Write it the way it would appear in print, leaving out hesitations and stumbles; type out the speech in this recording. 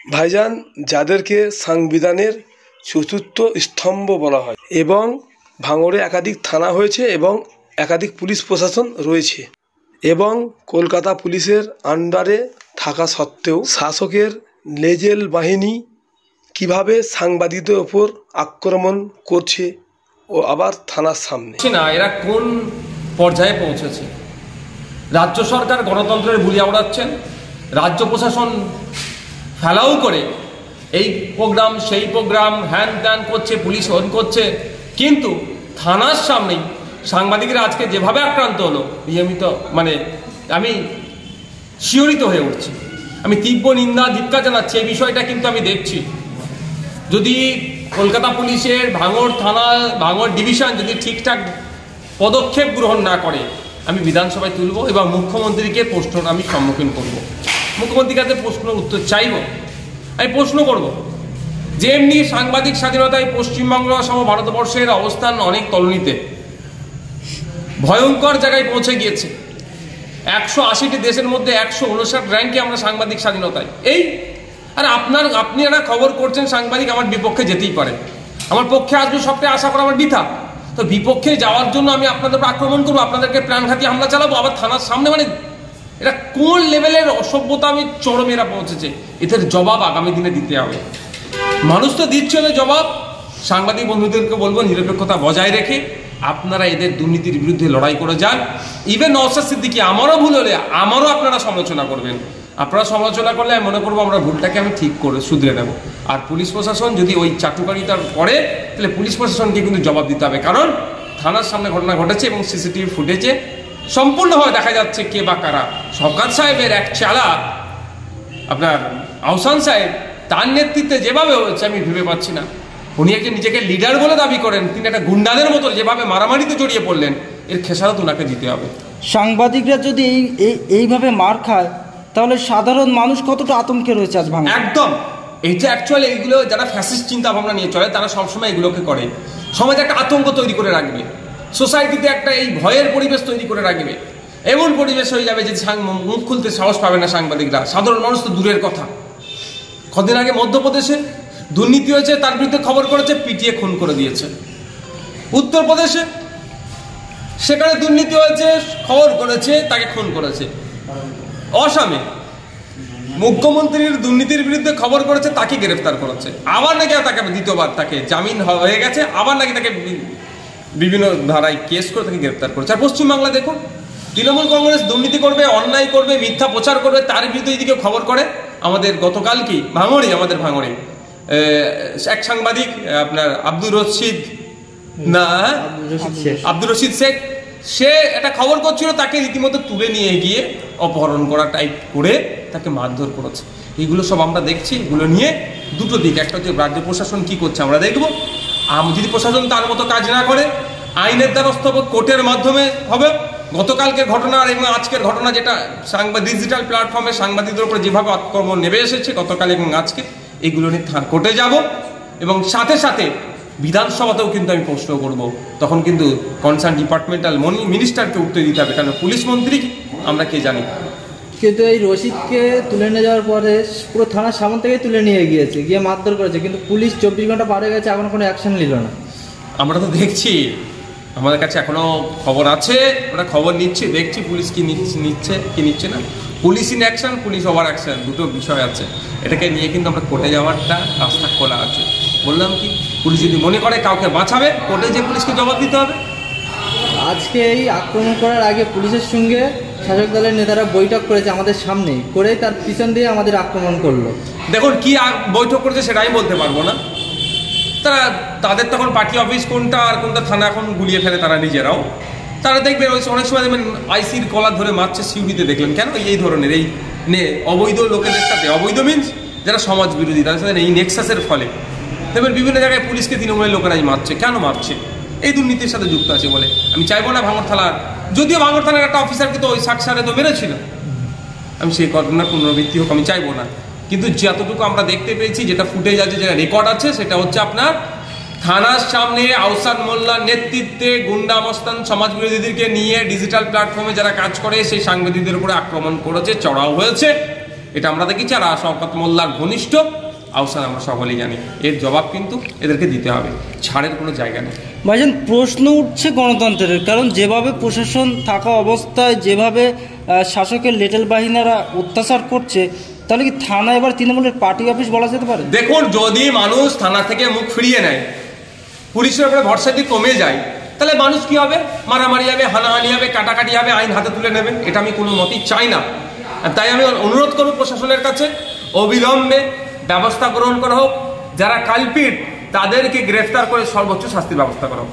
ভাইজান, যাদেরকে সংবিধানের চতুর্থ স্তম্ভ বলা হয় এবং ভাঙড়ে একাধিক থানা হয়েছে এবং একাধিক পুলিশ প্রশাসন রয়েছে এবং কলকাতা পুলিশের আন্ডারে থাকা সত্ত্বেও শাসকের লেজেল বাহিনী কিভাবে সাংবাদিকদের ওপর আক্রমণ করছে ও আবার থানার সামনে না, এরা কোন পর্যায়ে পৌঁছেছে? রাজ্য সরকার গণতন্ত্রের বুলি আওড়াচ্ছেন, রাজ্য প্রশাসন ফেলাও করে এই প্রোগ্রাম সেই প্রোগ্রাম হ্যান ত্যান করছে, পুলিশ অন করছে, কিন্তু থানার সামনেই সাংবাদিকরা আজকে যেভাবে আক্রান্ত হলো নিয়মিত আমি শিহরিত হয়ে উঠছি। আমি তীব্র নিন্দা ধিক্কার জানাচ্ছি। এই বিষয়টা কিন্তু আমি দেখছি, যদি কলকাতা পুলিশের ভাঙড় থানা ভাঙড় ডিভিশন যদি ঠিকঠাক পদক্ষেপ গ্রহণ না করে আমি বিধানসভায় তুলব এবং মুখ্যমন্ত্রীকে প্রশ্ন আমি সম্মুখীন করব। মুখ্যমন্ত্রীর কাছে প্রশ্নের উত্তর চাইব। আমি প্রশ্ন করব যে এমনি সাংবাদিক স্বাধীনতায় পশ্চিমবঙ্গ সহ ভারতবর্ষের অবস্থান অনেক তলনিতে, ভয়ঙ্কর জায়গায় পৌঁছে গিয়েছে। 180টি দেশের মধ্যে 159 র্যাঙ্কে আমরা সাংবাদিক স্বাধীনতায়। আর আপনি একটা খবর করছেন সাংবাদিক আমার বিপক্ষে যেতেই পারে, আমার পক্ষে আসবে সবটাই আশা করা আমার বৃথা। তো বিপক্ষে যাওয়ার জন্য আমি আপনাদের আক্রমণ করবো, আপনাদেরকে প্রাণঘাতী হামলা চালাবো আবার থানার সামনে? এটা কোন লেভেলের অসভ্যতা আমি চরমেরা পৌঁছেছে। এদের জবাব আগামী দিনে দিতে হবে। মানুষ তো দিচ্ছে না জবাব। সাংবাদিক বন্ধুদেরকে বলবো নিরপেক্ষতা বজায় রেখে আপনারা এদের দুর্নীতির বিরুদ্ধে লড়াই করে যান। ইভেন নওশাদ সিদ্দিকী আমারও ভুল হলে আমারও আপনারা সমালোচনা করবেন। আপনারা সমালোচনা করলে আমি মনে করবো আমরা ভুলটাকে আমি ঠিক করে শুধরে দেবো। আর পুলিশ প্রশাসন যদি ওই চাটুকারিতার করে তাহলে পুলিশ প্রশাসনকে কিন্তু জবাব দিতে হবে, কারণ থানার সামনে ঘটনা ঘটেছে এবং সিসিটিভি ফুটেজে সম্পূর্ণভাবে দেখা যাচ্ছে কে বা কারা। শওকত সাহেবের এক চালাক আপনার আহসান সাহেব, তার নেতৃত্বে যেভাবে হয়েছে আমি ভেবে পাচ্ছি না। উনি একজন নিজেকে লিডার বলে দাবি করেন, তিনি একটা গুন্ডাদের মতো যেভাবে মারামারিতে জড়িয়ে পড়লেন, এর খেসারত ওনাকে দিতে হবে। সাংবাদিকরা যদি এইভাবে মার খায় তাহলে সাধারণ মানুষ কতটা আতঙ্কে রয়েছে আজ ভাঙড়ে? একদম। এটা অ্যাকচুয়ালি এইগুলো যারা ফ্যাসিস্ট চিন্তা ভাবনা নিয়ে চলে তারা সবসময় এগুলোকে করে, সমাজে একটা আতঙ্ক তৈরি করে রাখবে, সোসাইটিতে একটা এই ভয়ের পরিবেশ তৈরি করে রাখবে। এমন পরিবেশ হয়ে যাবে যে মুখ খুলতে সাহস পাবে না সাংবাদিকরা। সাধারণ মানুষ তো দূরের কথা। কদিন আগে মধ্যপ্রদেশে দুর্নীতি হয়েছে, তার বিরুদ্ধে খবর করেছে, পিটিয়ে খুন করে দিয়েছে। উত্তরপ্রদেশে সেখানে দুর্নীতি হয়েছে, খবর করেছে, তাকে খুন করেছে। আসামে মুখ্যমন্ত্রীর দুর্নীতির বিরুদ্ধে খবর করেছে, তাকে গ্রেফতার করেছে। আবার নাকি তাকে দ্বিতীয়বার তাকে জামিন হয়ে গেছে, আবার নাকি তাকে বিভিন্ন ধারায় কেস করে তাকে গ্রেফতার করেছে। আর পশ্চিমবাংলা দেখুন, তৃণমূল কংগ্রেস দুর্নীতি করবে, অন্যায় করবে, মিথ্যা প্রচার করবে, তার বিরুদ্ধে এদিকে খবর করে। আমাদের গতকাল কি আমাদের ভাঙড়ে এক সাংবাদিক আপনার আব্দুর রশিদ শেখ, সে একটা খবর করছিল, তাকে রীতিমতো তুলে নিয়ে গিয়ে অপহরণ করা টাইপ করে তাকে মারধর করেছে। এগুলো সব আমরা দেখছি। এগুলো নিয়ে দুটো দিক, একটা হচ্ছে রাজ্য প্রশাসন কি করছে আমরা দেখবো। যদি প্রশাসন তার মতো কাজ না করে আইনের দ্বারস্থ হবে, কোর্টের মাধ্যমে হবে। গতকালকের ঘটনা এবং আজকের ঘটনা যেটা ডিজিটাল প্ল্যাটফর্মে সাংবাদিকদের উপরে যেভাবে আক্রমণ নেমে এসেছে গতকাল এবং আজকে, এগুলো নিয়ে কোর্টে যাব এবং সাথে সাথে বিধানসভাতেও কিন্তু আমি প্রশ্ন করব। তখন কিন্তু কনসার্ন ডিপার্টমেন্টাল মিনিস্টারকে উত্তর দিতে হবে, কারণ পুলিশ মন্ত্রী আমরা কে জানি। কিন্তু এই রশিদকে তুলে নিয়ে যাওয়ার পরে পুরো থানার সামনে থেকেই তুলে নিয়ে গিয়েছে, গিয়ে মারধর করেছে, কিন্তু পুলিশ 24 ঘন্টা পার হয়ে গেছে, এখনো কোনো অ্যাকশন নিল না। আমরা তো দেখছি, আমাদের কাছে এখনো খবর আছে, আমরা খবর নিচ্ছি, দেখছি পুলিশ কি নিচ্ছে কি নিচ্ছে না। Police in action, police over action, দুটো বিষয় আছে। এটাকে নিয়ে কিন্তু আমরা কোর্টে যাওয়ারটা রাস্তা খোলা আছে। বললাম কি, পুলিশ যদি মনে করে কাউকে বাঁচাবে, কোর্টে যে পুলিশকে জবাব দিতে হবে। আজকে এই আক্রমণ করার আগে পুলিশের সঙ্গে শাসক দলের নেতারা বৈঠক করেছে আমাদের সামনে, করেই তার পিছন দিয়ে আমাদের আক্রমণ করলো। দেখুন কি বৈঠক করেছে সেটা আমি বলতে পারবো না। তাদের তখন পার্টি অফিস কোনটা আর কোনটা থানা এখন গুলিয়ে ফেলে তারা নিজেরাও। তারা দেখবেন অনেক সময় দেখবেন আইসির কলার ধরে মারছে, সিউড়িতে দেখলেন কেন? এই ধরনের এই অবৈধ লোকেদের সাথে, অবৈধ মিনস যারা সমাজ বিরোধী, তাদের সাথে এই নেক্সাসের ফলে দেখবেন বিভিন্ন জায়গায় পুলিশকে তৃণমূলের লোকেরাই মারছে। কেন মারছে? এই দুর্নীতির সাথে যুক্ত আছে বলে। আমি চাইবো না ভাঙড় থানা, যদিও ভাঙড় থানার একটা অফিসারকে তো ওই সাকসারে তো মেরেছিল, আমি সেই ঘটনার পুনরাবৃত্তি হোক আমি চাইবো না। কিন্তু যতটুকু আমরা দেখতে পেয়েছি, যেটা ফুটেজ আছে, যেটা রেকর্ড আছে, সেটা হচ্ছে আপনার থানার সামনে আহসান মোল্লার নেতৃত্বে গুন্ডা মস্তান সমাজ বিরোধীদেরকে নিয়ে ডিজিটাল প্ল্যাটফর্মে যারা কাজ করে সেই সাংবাদিকদের উপরে আক্রমণ করেছে, চড়াও হয়েছে এটা আমরা দেখেছি, আর শওকত মোল্লার ঘনিষ্ঠ আহসান আমরা সকলেই জানি। এর জবাব কিন্তু এদেরকে দিতে হবে, ছাড়ের কোনো জায়গা নেই। ভাইজান, প্রশ্ন উঠছে গণতন্ত্রের, কারণ যেভাবে প্রশাসন থাকা অবস্থায় যেভাবে শাসকের লেটেল বাহিনীরা অত্যাচার করছে, তাহলে কি থানা এবার তৃণমূলের পার্টি অফিস বলা যেতে পারে? দেখুন, যদি মানুষ থানা থেকে মুখ ফিরিয়ে নেয়, পুলিশের উপরে ভরসা যদি কমে যায়, তাহলে মানুষ কি হবে? মারামারি হবে, হানাহানি হবে, কাটাকাটি হবে, আইন হাতে তুলে নেবে। এটা আমি কোনো মতেই চাই না। আর তাই আমি অনুরোধ করব প্রশাসনের কাছে, অবিলম্বে ব্যবস্থা গ্রহণ করা হোক, যারা কালপিট তাদেরকে গ্রেফতার করে সর্বোচ্চ শাস্তির ব্যবস্থা করা হোক।